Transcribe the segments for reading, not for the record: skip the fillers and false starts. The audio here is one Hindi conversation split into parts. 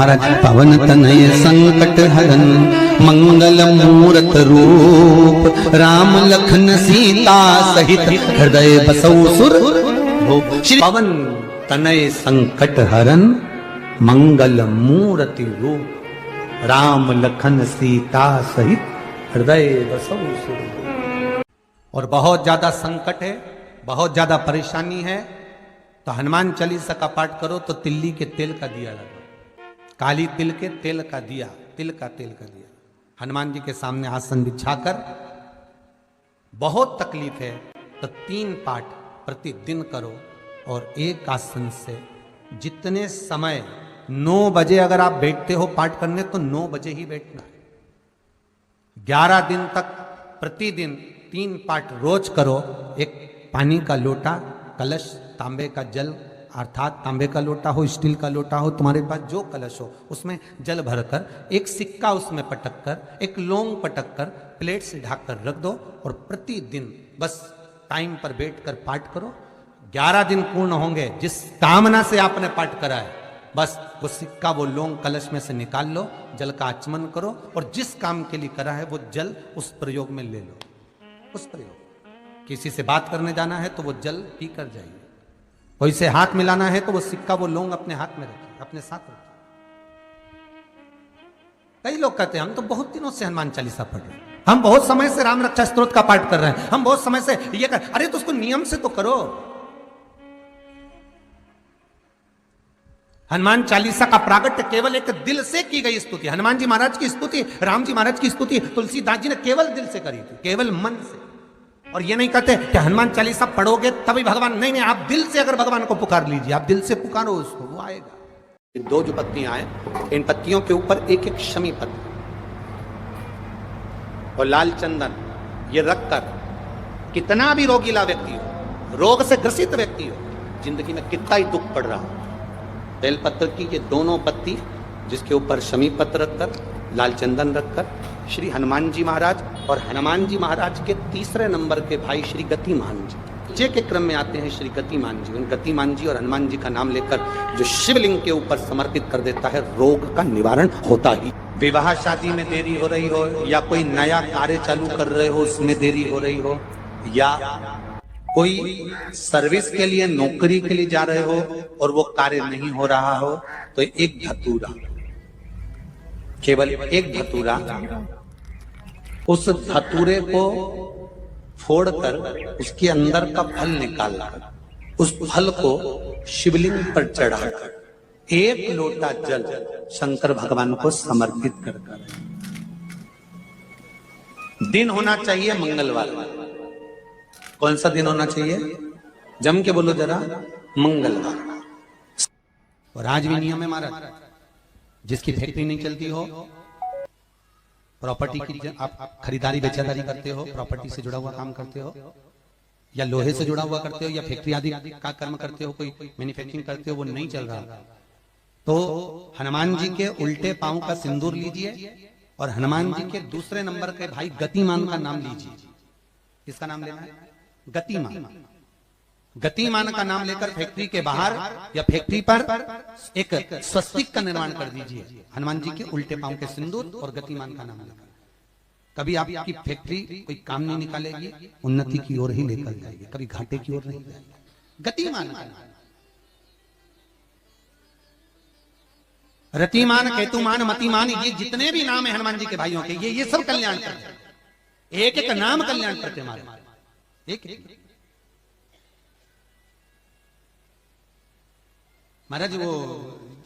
महाराज पवन तनय संकट हरन मंगल मूरत रूप राम लखन सीता सहित हृदय बसौ सुर श्री पवन तनय संकट हरन मंगल मूर्ति रूप राम लखन सीता सहित हृदय बसौ सुर। और बहुत ज्यादा संकट है, बहुत ज्यादा परेशानी है, तो हनुमान चालीसा का पाठ करो तो तिल्ली के तेल का दिया लगाओ, काली तिल के तेल का दिया, तिल का तेल का दिया हनुमान जी के सामने आसन बिछाकर। बहुत तकलीफ है तो 3 पाठ प्रतिदिन करो और एक आसन से जितने समय 9 बजे अगर आप बैठते हो पाठ करने तो 9 बजे ही बैठना है। 11 दिन तक प्रतिदिन 3 पाठ रोज करो। एक पानी का लोटा, कलश, तांबे का जल अर्थात तांबे का लोटा हो, स्टील का लोटा हो, तुम्हारे पास जो कलश हो उसमें जल भरकर एक सिक्का उसमें पटक कर, एक लौंग पटक कर प्लेट से ढक कर रख दो और प्रतिदिन बस टाइम पर बैठकर पाठ करो। 11 दिन पूर्ण होंगे, जिस कामना से आपने पाठ करा है बस वो सिक्का, वो लौंग कलश में से निकाल लो, जल का आचमन करो और जिस काम के लिए करा है वो जल उस प्रयोग में ले लो। उस प्रयोग किसी से बात करने जाना है तो वो जल पी कर जाइए, कोई से हाथ मिलाना है तो वो सिक्का, वो लौंग अपने हाथ में रखिए, अपने साथ रखिए। कई लोग कहते हैं हम तो बहुत दिनों से हनुमान चालीसा पढ़ रहे हैं, हम बहुत समय से राम रक्षा स्तोत्र का पाठ कर रहे हैं, हम बहुत समय से ये कर, अरे तो उसको नियम से तो करो। हनुमान चालीसा का प्रागट्य केवल एक दिल से की गई स्तुति, हनुमान जी महाराज की स्तुति, राम जी महाराज की स्तुति तुलसीदास जी ने केवल दिल से करी थी, केवल मन से। और ये नहीं कहते कि हनुमान चालीसा पढ़ोगे तभी भगवान, नहीं नहीं, आप दिल से अगर भगवान को पुकार लीजिए, आप दिल से पुकारो उसको, वो आएगा। 2 जो पत्तियां आए, इन पत्तियों के ऊपर एक एक शमी पत्र और लाल चंदन ये रखकर कितना भी रोगीला व्यक्ति हो, रोग से ग्रसित व्यक्ति हो, जिंदगी में कितना ही दुख पड़ रहा हो, बेलपत्र की ये दोनों पत्ती जिसके ऊपर शमी पत्र रखकर, लाल चंदन रखकर श्री हनुमान जी महाराज और हनुमान जी महाराज के तीसरे नंबर के भाई श्री गतिमान जी, जे के क्रम में आते हैं श्री गतिमान जी, उन गतिमान जी और हनुमान जी का नाम लेकर जो शिवलिंग के ऊपर समर्पित कर देता है, रोग का निवारण होता ही। विवाह शादी में देरी हो रही हो या कोई नया कार्य चालू कर रहे हो उसमें देरी हो रही हो, या कोई सर्विस के लिए, नौकरी के लिए जा रहे हो और वो कार्य नहीं हो रहा हो, तो एक धतूरा, केवल एक धतूरा, उस धतूरे को फोड़कर उसके अंदर का फल निकालकर उस फल को शिवलिंग पर चढ़ाकर 1 लोटा जल शंकर भगवान को समर्पित कर। दिन होना चाहिए मंगलवार। कौन सा दिन होना चाहिए? जम के बोलो जरा, मंगलवार। और आज भी नियम है महाराज, जिसकी फैक्ट्री नहीं चलती हो, प्रॉपर्टी की आप खरीदारी बेचादारी करते हो, प्रॉपर्टी से जुड़ा हुआ काम करते हो, या लोहे से जुड़ा हुआ करते हो, या फैक्ट्री आदि का कर्म करते हो, कोई मैन्युफैक्चरिंग करते हो, वो नहीं चल रहा, तो हनुमान जी के उल्टे पांव का सिंदूर लीजिए और हनुमान जी के दूसरे नंबर के भाई गतिमान का नाम लीजिए। किसका नाम लेना है? गतिमान। गतिमान का नाम लेकर फैक्ट्री के बाहर या फैक्ट्री पर एक स्वस्तिक का निर्माण कर दीजिए, हनुमान जी के उल्टे पांव के सिंदूर और गतिमान का नाम लेकर। कभी आपकी फैक्ट्री कोई काम नहीं निकालेगी, उन्नति की ओर ही लेकर जाएगी, कभी घाटे की ओर नहीं जाएगी। गतिमान का नाम, रतिमान, केतुमान, मतिमान, ये जितने भी नाम है हनुमान जी के भाइयों के, ये सब कल्याण करते, एक एक नाम कल्याण करते हमारे, एक महाराज। वो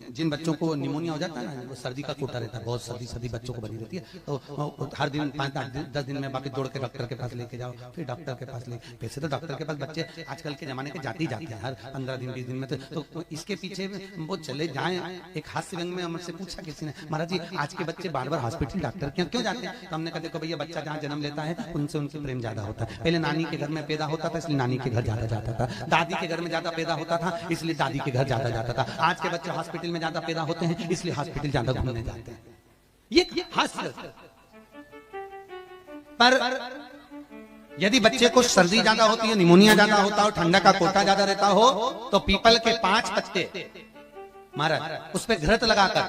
जिन बच्चों को निमोनिया हो जाता है ना, वो सर्दी का कोटा रहता है, बहुत सर्दी बच्चों को बनी रहती है, तो हर दिन 5-10 दिन में बाकी दौड़ के डॉक्टर के पास लेके जाओ, फिर डॉक्टर के पास ले, वैसे तो डॉक्टर के पास बच्चे आजकल के जमाने के जाते ही जाते हैं, हर 15 दिन 20 दिन में, तो इसके पीछे वो चले जाएं। एक हास्य व्यंग में हमसे पूछा किसी ने, महाराज जी आज के बच्चे बार बार हॉस्पिटल डॉक्टर क्यों जाते हैं? तो हमने कहा देखो भैया, बच्चा जहाँ जन्म लेता है उनसे उनसे प्रेम ज्यादा होता है। पहले नानी के घर में पैदा होता था इसलिए नानी के घर ज्यादा जाता था, दादी के घर में ज्यादा पैदा होता था इसलिए दादी के घर ज्यादा जाता था। आज के बच्चे हॉस्पिटल में ज्यादा पैदा होते हैं इसलिए हॉस्पिटल ज्यादा घूमने जाते हैं। ये हास्य। पर यदि बच्चे को सर्दी ज्यादा होती है, निमोनिया ज्यादा होता हो, ठंडा का कोटा ज्यादा रहता हो, तो पीपल के 5 पत्ते महाराज उस पे घृत लगाकर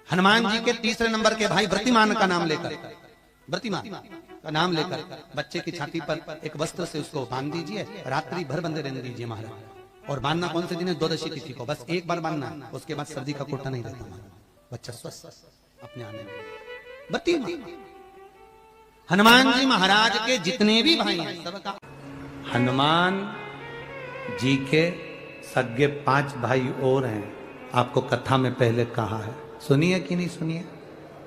हनुमान जी के तीसरे नंबर के भाई व्रतिमान का नाम लेकर, व्रतिमान का नाम लेकर बच्चे की छाती पर एक वस्त्र से उसको बांध दीजिए, रात्रि भर बंधे रहने दीजिए महाराज। और बांधना कौन से दिन है? द्वादशी तिथि को, बस एक बार बांधना, उसके बाद सर्दी का कोटा नहीं रहता, बच्चा स्वस्थ अपने आने में। व्रतिमान हनुमान जी महाराज के जितने भी भाई हैं सबका, हनुमान जी के सगे 5 भाई और हैं, आपको कथा में पहले कहा है, सुनिए कि नहीं सुनिए?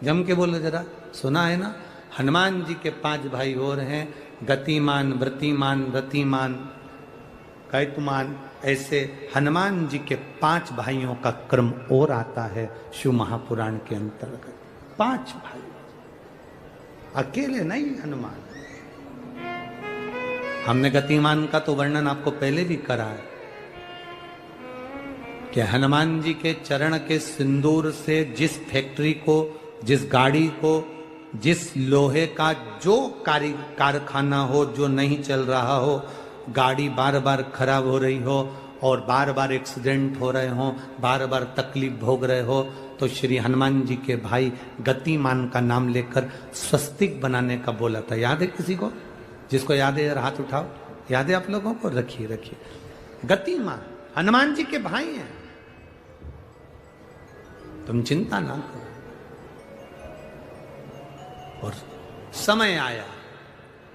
जम के बोलो जरा, सुना है ना? हनुमान जी के 5 भाई और हैं, गतिमान, व्रतिमान, रतिमान, कैतुमान, ऐसे हनुमान जी के 5 भाइयों का क्रम और आता है शिव महापुराण के अंतर्गत। 5 भाई, अकेले नहीं हनुमान। हमने गतिमान का तो वर्णन आपको पहले भी करा है कि हनुमान जी के चरण के सिंदूर से जिस फैक्ट्री को, जिस गाड़ी को, जिस लोहे का जो कारखाना हो जो नहीं चल रहा हो, गाड़ी बार बार खराब हो रही हो और बार बार एक्सीडेंट हो रहे हो, बार बार तकलीफ भोग रहे हो, तो श्री हनुमान जी के भाई गतिमान का नाम लेकर स्वस्तिक बनाने का बोला था। याद है किसी को? जिसको याद है हाथ उठाओ। याद है आप लोगों को? रखिए रखिए। गतिमान हनुमान जी के भाई हैं, तुम चिंता ना करो। और समय आया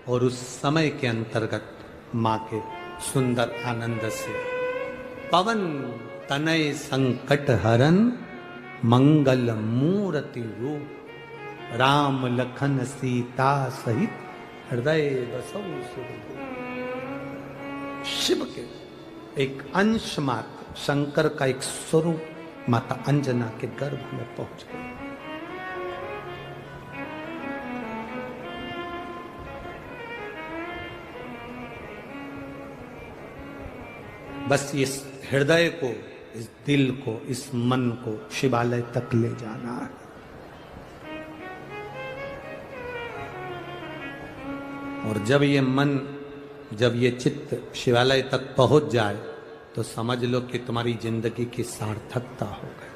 और उस समय के अंतर्गत मां के सुंदर आनंद से पवन तनय संकट हरन मंगल मूर्ति रूप राम लखन सीता सहित हृदय बसौ सुरभूप। शिव के एक अंश मात्र, शंकर का एक स्वरूप माता अंजना के गर्भ में पहुंच गए। बस इस हृदय को, इस दिल को, इस मन को शिवालय तक ले जाना है। और जब ये मन, जब ये चित्त शिवालय तक पहुंच जाए तो समझ लो कि तुम्हारी जिंदगी की सार्थकता हो गई।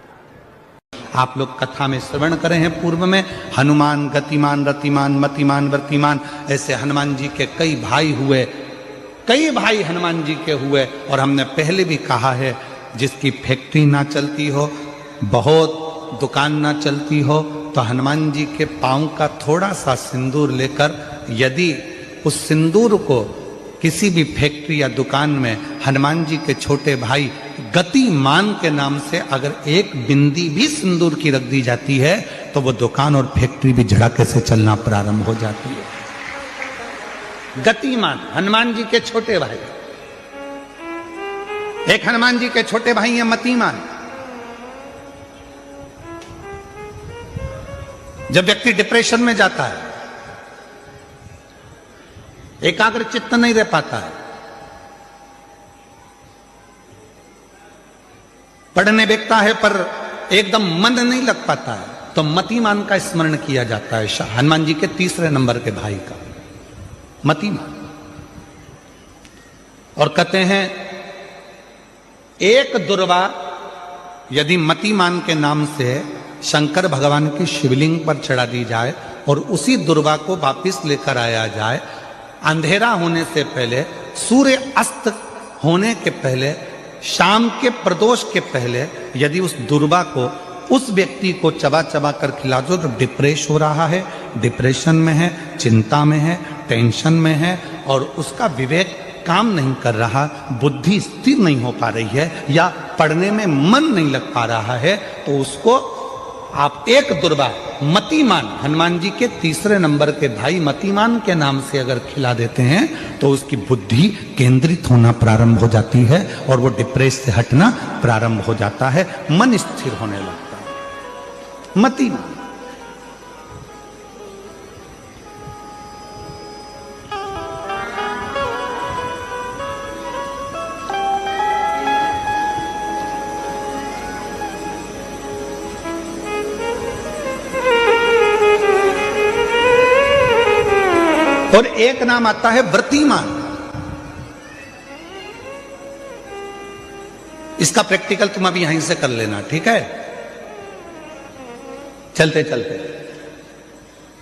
आप लोग कथा में श्रवण करे हैं पूर्व में, हनुमान, गतिमान, रतिमान, मतिमान, व्रतिमान, ऐसे हनुमान जी के कई भाई हुए, कई भाई हनुमान जी के हुए। और हमने पहले भी कहा है, जिसकी फैक्ट्री ना चलती हो, बहुत दुकान ना चलती हो, तो हनुमान जी के पांव का थोड़ा सा सिंदूर लेकर, यदि उस सिंदूर को किसी भी फैक्ट्री या दुकान में हनुमान जी के छोटे भाई गतिमान के नाम से अगर एक बिंदी भी सिंदूर की रख दी जाती है, तो वो दुकान और फैक्ट्री भी झड़के से चलना प्रारंभ हो जाती है। गतिमान हनुमान जी के छोटे भाई। एक हनुमान जी के छोटे भाई हैं मतिमान। जब व्यक्ति डिप्रेशन में जाता है, एकाग्र चित्त नहीं रह पाता है, पढ़ने बैठता है पर एकदम मन नहीं लग पाता है, तो मतिमान का स्मरण किया जाता है। हनुमान जी के तीसरे नंबर के भाई का मतिमान। और कहते हैं एक दुर्वा यदि मतिमान के नाम से शंकर भगवान की शिवलिंग पर चढ़ा दी जाए और उसी दुर्वा को वापिस लेकर आया जाए, अंधेरा होने से पहले, सूर्य अस्त होने के पहले, शाम के प्रदोष के पहले यदि उस दुर्वा को, उस व्यक्ति को चबा चबा कर खिला दो, तो डिप्रेस हो रहा है, डिप्रेशन में है, चिंता में है, टेंशन में है और उसका विवेक काम नहीं कर रहा, बुद्धि स्थिर नहीं हो पा रही है या पढ़ने में मन नहीं लग पा रहा है, तो उसको आप एक दुर्वा मतिमान, हनुमान जी के तीसरे नंबर के भाई मतिमान के नाम से अगर खिला देते हैं, तो उसकी बुद्धि केंद्रित होना प्रारंभ हो जाती है और वो डिप्रेस से हटना प्रारंभ हो जाता है, मन स्थिर होने लगता है। मतिमान। और एक नाम आता है व्रतिमान। इसका प्रैक्टिकल तुम अभी यहीं से कर लेना, ठीक है? चलते चलते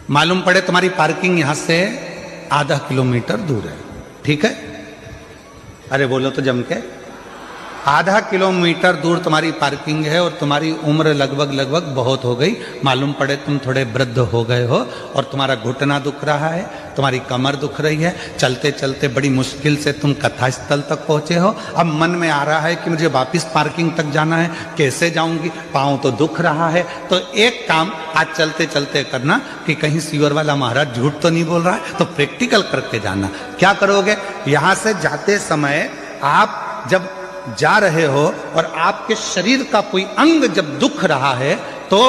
मालूम पड़े तुम्हारी पार्किंग यहां से आधा किलोमीटर दूर है, ठीक है? अरे बोलो तो जम के। आधा किलोमीटर दूर तुम्हारी पार्किंग है और तुम्हारी उम्र लगभग बहुत हो गई। मालूम पड़े तुम थोड़े वृद्ध हो गए हो और तुम्हारा घुटना दुख रहा है, तुम्हारी कमर दुख रही है। चलते चलते बड़ी मुश्किल से तुम कथा स्थल तक पहुंचे हो। अब मन में आ रहा है कि मुझे वापस पार्किंग तक जाना है, कैसे जाऊंगी, पाँव तो दुख रहा है। तो एक काम आज चलते चलते करना कि कहीं सीवर वाला महाराज झूठ तो नहीं बोल रहा है, तो प्रैक्टिकल करके जाना। क्या करोगे? यहां से जाते समय आप जब जा रहे हो और आपके शरीर का कोई अंग जब दुख रहा है तो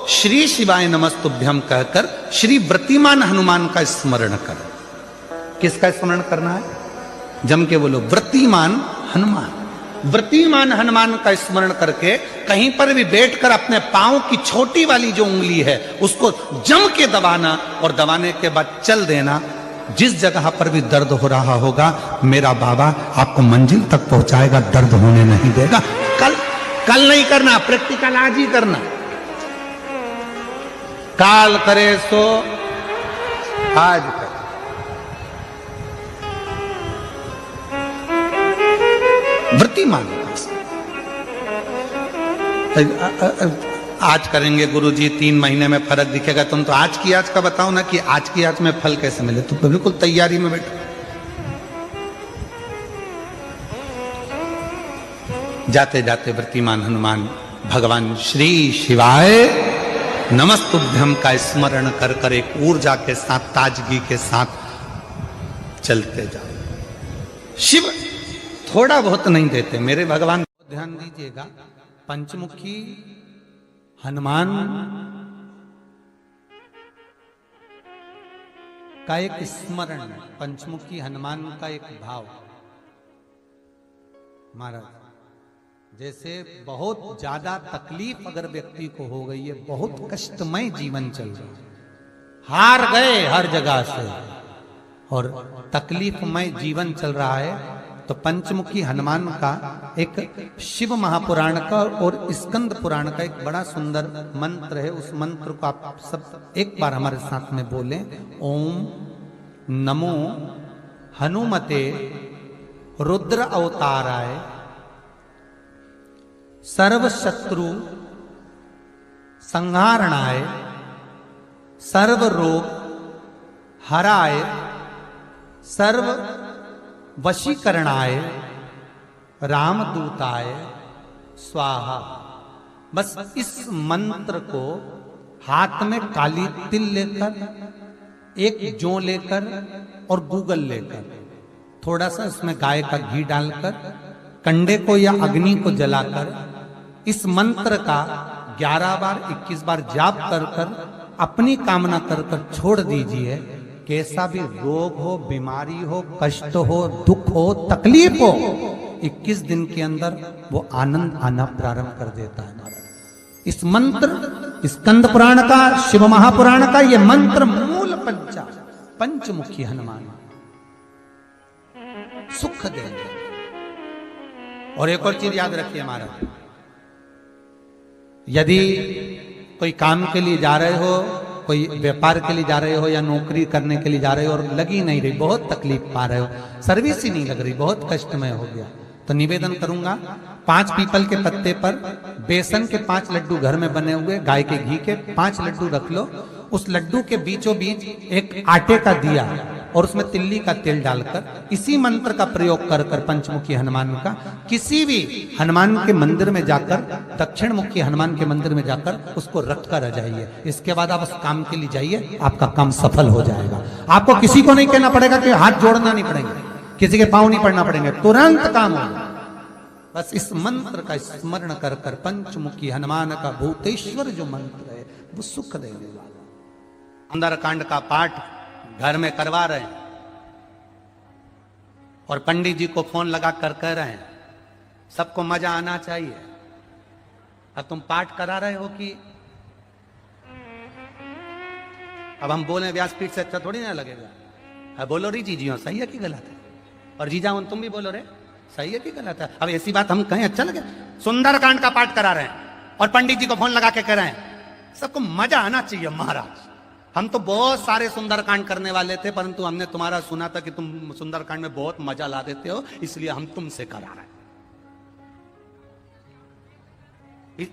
श्री शिवाय नमस्तुभ्यम कहकर श्री व्रतिमान हनुमान का स्मरण करो। किसका स्मरण करना है? जम के बोलो, व्रतिमान हनुमान। व्रतिमान हनुमान का स्मरण करके कहीं पर भी बैठकर अपने पांव की छोटी वाली जो उंगली है उसको जम के दबाना और दबाने के बाद चल देना। जिस जगह पर भी दर्द हो रहा होगा मेरा बाबा आपको मंजिल तक पहुंचाएगा, दर्द होने नहीं देगा। कल नहीं करना, प्रैक्टिकल आज ही करना। काल करे सो आज करे। वृत्तिमान आज करेंगे गुरुजी, 3 महीने में फर्क दिखेगा। तुम तो आज की आज का बताओ ना कि आज की आज में फल कैसे मिले। तुम बिल्कुल तैयारी में बैठो। जाते जाते वर्तिमान हनुमान भगवान श्री शिवाय नमस्तुभ्यम का स्मरण कर कर एक ऊर्जा के साथ, ताजगी के साथ चलते जाओ। शिव थोड़ा बहुत नहीं देते मेरे भगवान। ध्यान दीजिएगा, पंचमुखी हनुमान का एक स्मरण, पंचमुखी हनुमान का एक भाव। महाराज जैसे बहुत ज्यादा तकलीफ अगर व्यक्ति को हो गई है, बहुत कष्टमय जीवन चल रहा है, हार गए हर जगह से और तकलीफमय जीवन चल रहा है, तो पंचमुखी हनुमान का एक शिव महापुराण का और स्कंद पुराण का एक बड़ा सुंदर मंत्र है। उस मंत्र को आप सब एक बार हमारे साथ में बोलें। ओम नमो हनुमते रुद्र अवताराय सर्व शत्रु संहारणाय सर्व रोग हराय सर्व वशीकरणाय रामदूताय स्वाहा। बस इस मंत्र को हाथ में काली तिल लेकर, एक जौ लेकर और गूगल लेकर, थोड़ा सा इसमें गाय का घी डालकर, कंडे को या अग्नि को जलाकर इस मंत्र का 11 बार 21 बार जाप कर कर अपनी कामना कर कर छोड़ दीजिए। कैसा भी रोग हो, बीमारी हो, कष्ट हो, दुख हो, तकलीफ हो, 21 दिन के अंदर वो आनंद आना प्रारंभ कर देता है। महाराज इस मंत्र, स्कंद पुराण का, शिव महापुराण का ये मंत्र मूल पंचमुखी हनुमान सुख देंगे। और एक और चीज याद रखिए महाराज, यदि कोई काम के लिए जा रहे हो, कोई व्यापार के लिए जा रहे हो या नौकरी करने के लिए जा रहे हो और लगी नहीं रही, बहुत तकलीफ पा रहे हो, सर्विस ही नहीं लग रही, बहुत कष्टमय हो गया, तो निवेदन करूंगा 5 पीपल के पत्ते पर बेसन के 5 लड्डू घर में बने हुए, गाय के घी के 5 लड्डू रख लो। उस लड्डू के बीचों बीच एक आटे का दिया और उसमें तिल्ली का तेल डालकर इसी मंत्र का प्रयोग कर कर पंचमुखी हनुमान का किसी भी हनुमान के मंदिर में जाकर, दक्षिण मुखी हनुमान के मंदिर में जाकर उसको रख कर आ जाइए। इसके बाद आप उस काम के लिए जाइए, आपका काम सफल हो जाएगा। आपको किसी को नहीं कहना पड़ेगा कि हाथ जोड़ना नहीं पड़ेंगे, किसी के पांव नहीं पड़ना पड़ेंगे, तुरंत काम होगा। बस इस मंत्र का स्मरण कर कर पंचमुखी हनुमान का भूतेश्वर जो मंत्र है वो सुख देने वाला। सुंदरकांड का पाठ घर में करवा रहे हैं और पंडित जी को फोन लगा कर कह रहे हैं सबको मजा आना चाहिए। अब तुम पाठ करा रहे हो कि अब हम बोले व्यासपीठ से अच्छा थोड़ी ना लगेगा। अब बोलो री जीजियो सही है कि गलत है, और जीजा तुम भी बोलो रे सही है कि गलत है। अब ऐसी बात हम कहें अच्छा लगे। सुंदरकांड का पाठ करा रहे हैं और पंडित जी को फोन लगा के कह रहे हैं सबको मजा आना चाहिए महाराज। हम तो बहुत सारे सुंदरकांड करने वाले थे, परंतु हमने तुम्हारा सुना था कि तुम सुंदरकांड में बहुत मजा ला देते हो, इसलिए हम तुमसे करा रहे हैं,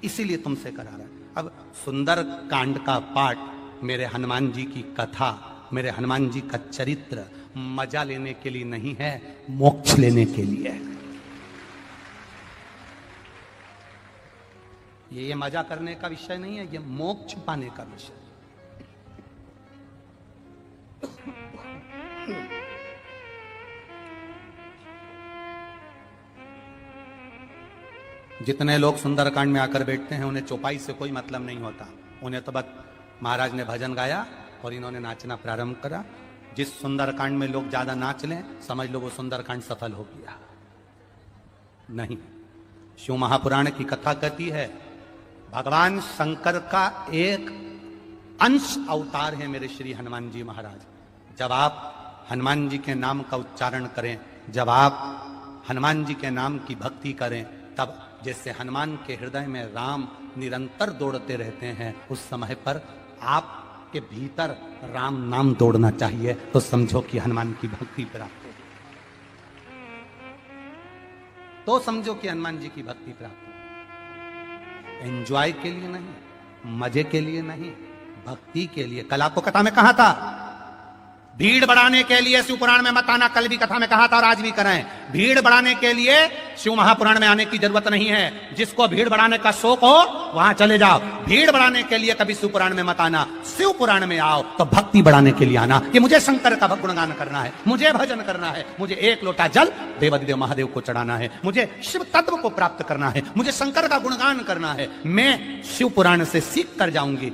इसीलिए तुमसे करा रहे हैं। अब सुंदरकांड का पाठ, मेरे हनुमान जी की कथा, मेरे हनुमान जी का चरित्र मजा लेने के लिए नहीं है, मोक्ष लेने के लिए है। ये मजा करने का विषय नहीं है, ये मोक्ष पाने का विषय है। जितने लोग सुंदरकांड में आकर बैठते हैं उन्हें चौपाई से कोई मतलब नहीं होता, उन्हें तो बस महाराज ने भजन गाया और इन्होंने नाचना प्रारंभ करा। जिस सुंदरकांड में लोग ज्यादा नाच लें, समझ लो वो सुंदरकांड सफल हो गया। नहीं, शिव महापुराण की कथा कहती है भगवान शंकर का एक अंश अवतार है मेरे श्री हनुमान जी महाराज। जब आप हनुमान जी के नाम का उच्चारण करें, जब आप हनुमान जी के नाम की भक्ति करें, तब जैसे हनुमान के हृदय में राम निरंतर दौड़ते रहते हैं, उस समय पर आपके भीतर राम नाम दौड़ना चाहिए, तो समझो कि हनुमान की भक्ति प्राप्त हो, तो समझो कि हनुमान जी की भक्ति प्राप्त हो। एंजॉय के लिए नहीं, मजे के लिए नहीं, भक्ति के लिए। कल आपको कथा में कहा था, भीड़ बढ़ाने के लिए शिव पुराण में मत आना, कल भी कथा में कहा था और आज भी कराएं। भीड़ बढ़ाने के लिए शिव महापुराण में आने की जरूरत नहीं है। जिसको भीड़ बढ़ाने का शौक हो वहां चले जाओ। भीड़ बढ़ाने के लिए कभी शिव पुराण में मत आना, शिव पुराण में आओ तो भक्ति बढ़ाने के लिए आना कि मुझे शंकर का गुणगान करना है, मुझे भजन करना है, मुझे एक लोटा जल देवादिदेव महादेव को चढ़ाना है, मुझे शिव तत्व को प्राप्त करना है, मुझे शंकर का गुणगान करना है। मैं शिव पुराण से सीख कर जाऊंगी।